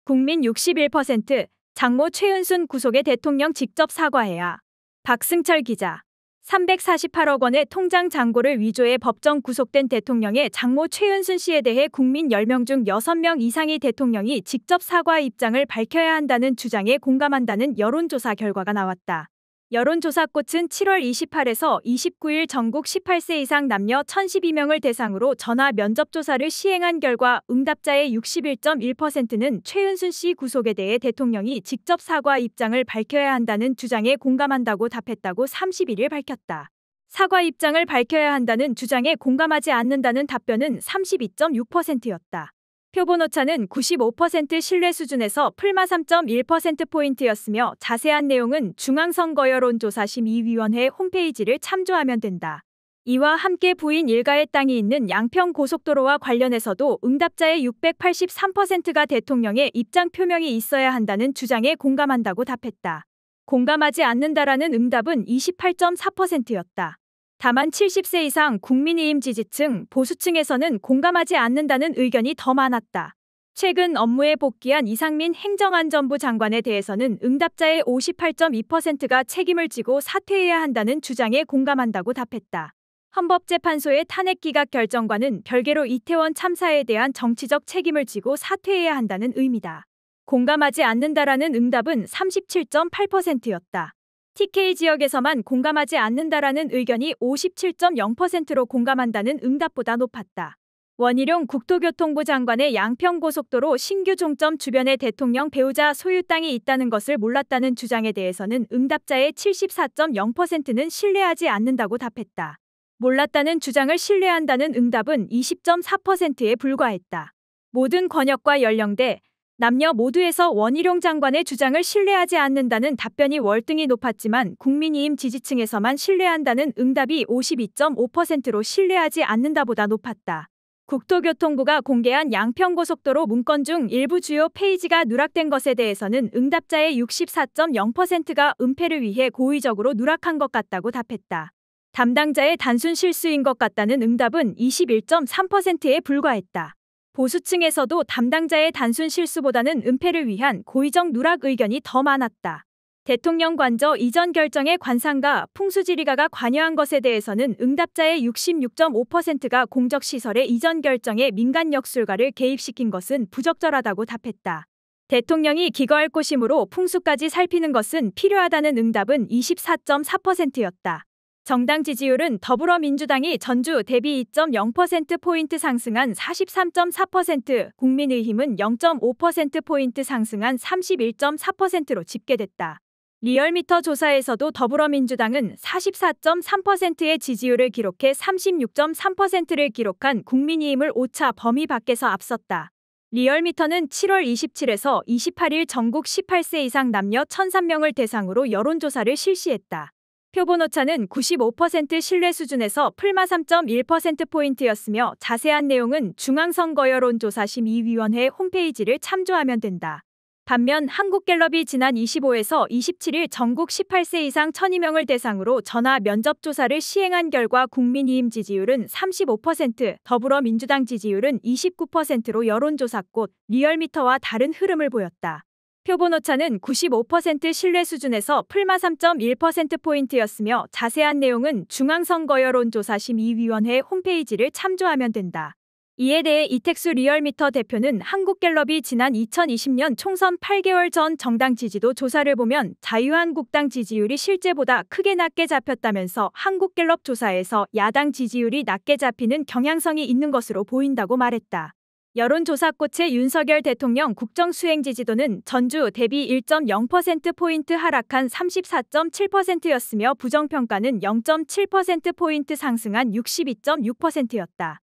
국민 61%, 장모 최은순 구속에 대통령 직접 사과해야. 박승철 기자. 348억 원의 통장 잔고를 위조해 법정 구속된 대통령의 장모 최은순 씨에 대해 국민 10명 중 6명 이상이 대통령이 직접 사과 입장을 밝혀야 한다는 주장에 공감한다는 여론조사 결과가 나왔다. 여론조사꽃은 7월 28일에서 29일 전국 18세 이상 남녀 1,012명을 대상으로 전화 면접조사를 시행한 결과 응답자의 61.1%는 최은순 씨 구속에 대해 대통령이 직접 사과 입장을 밝혀야 한다는 주장에 공감한다고 답했다고 31일 밝혔다. 사과 입장을 밝혀야 한다는 주장에 공감하지 않는다는 답변은 32.6%였다. 표본오차는 95% 신뢰 수준에서 풀마 3.1%포인트였으며 자세한 내용은 중앙선거여론조사심의위원회 홈페이지를 참조하면 된다. 이와 함께 부인 일가의 땅이 있는 양평고속도로와 관련해서도 응답자의 683%가 대통령의 입장 표명이 있어야 한다는 주장에 공감한다고 답했다. 공감하지 않는다라는 응답은 28.4%였다. 다만 70세 이상 국민의힘 지지층, 보수층에서는 공감하지 않는다는 의견이 더 많았다. 최근 업무에 복귀한 이상민 행정안전부 장관에 대해서는 응답자의 58.2%가 책임을 지고 사퇴해야 한다는 주장에 공감한다고 답했다. 헌법재판소의 탄핵 기각 결정과는 별개로 이태원 참사에 대한 정치적 책임을 지고 사퇴해야 한다는 의미다. 공감하지 않는다라는 응답은 37.8%였다. TK 지역에서만 공감하지 않는다라는 의견이 57.0%로 공감한다는 응답보다 높았다. 원희룡 국토교통부 장관의 양평고속도로 신규 종점 주변에 대통령 배우자 소유 땅이 있다는 것을 몰랐다는 주장에 대해서는 응답자의 74.0%는 신뢰하지 않는다고 답했다. 몰랐다는 주장을 신뢰한다는 응답은 20.4%에 불과했다. 모든 권역과 연령대, 남녀 모두에서 원희룡 장관의 주장을 신뢰하지 않는다는 답변이 월등히 높았지만 국민의힘 지지층에서만 신뢰한다는 응답이 52.5%로 신뢰하지 않는다보다 높았다. 국토교통부가 공개한 양평고속도로 문건 중 일부 주요 페이지가 누락된 것에 대해서는 응답자의 64.0%가 은폐를 위해 고의적으로 누락한 것 같다고 답했다. 담당자의 단순 실수인 것 같다는 응답은 21.3%에 불과했다. 보수층에서도 담당자의 단순 실수보다는 은폐를 위한 고의적 누락 의견이 더 많았다. 대통령 관저 이전 결정에 관상가, 풍수지리가가 관여한 것에 대해서는 응답자의 66.5%가 공적시설의 이전 결정에 민간 역술가를 개입시킨 것은 부적절하다고 답했다. 대통령이 기거할 곳이므로 풍수까지 살피는 것은 필요하다는 응답은 24.4%였다. 정당 지지율은 더불어민주당이 전주 대비 2.0%포인트 상승한 43.4%, 국민의힘은 0.5%포인트 상승한 31.4%로 집계됐다. 리얼미터 조사에서도 더불어민주당은 44.3%의 지지율을 기록해 36.3%를 기록한 국민의힘을 오차 범위 밖에서 앞섰다. 리얼미터는 7월 27일에서 28일 전국 18세 이상 남녀 1,003명을 대상으로 여론조사를 실시했다. 표본오차는 95% 신뢰 수준에서 풀마 3.1%포인트였으며 자세한 내용은 중앙선거여론조사심의위원회 홈페이지를 참조하면 된다. 반면 한국갤럽이 지난 25에서 27일 전국 18세 이상 1,002명을 대상으로 전화 면접조사를 시행한 결과 국민의힘 지지율은 35%, 더불어민주당 지지율은 29%로 여론조사꽃 리얼미터와 다른 흐름을 보였다. 표본오차는 95% 신뢰 수준에서 풀마 3.1%포인트였으며 자세한 내용은 중앙선거여론조사심의위원회 홈페이지를 참조하면 된다. 이에 대해 이택수 리얼미터 대표는 한국갤럽이 지난 2020년 총선 8개월 전 정당 지지도 조사를 보면 자유한국당 지지율이 실제보다 크게 낮게 잡혔다면서 한국갤럽 조사에서 야당 지지율이 낮게 잡히는 경향성이 있는 것으로 보인다고 말했다. 여론조사꽃의 윤석열 대통령 국정수행 지지도는 전주 대비 1.0%포인트 하락한 34.7%였으며 부정평가는 0.7%포인트 상승한 62.6%였다.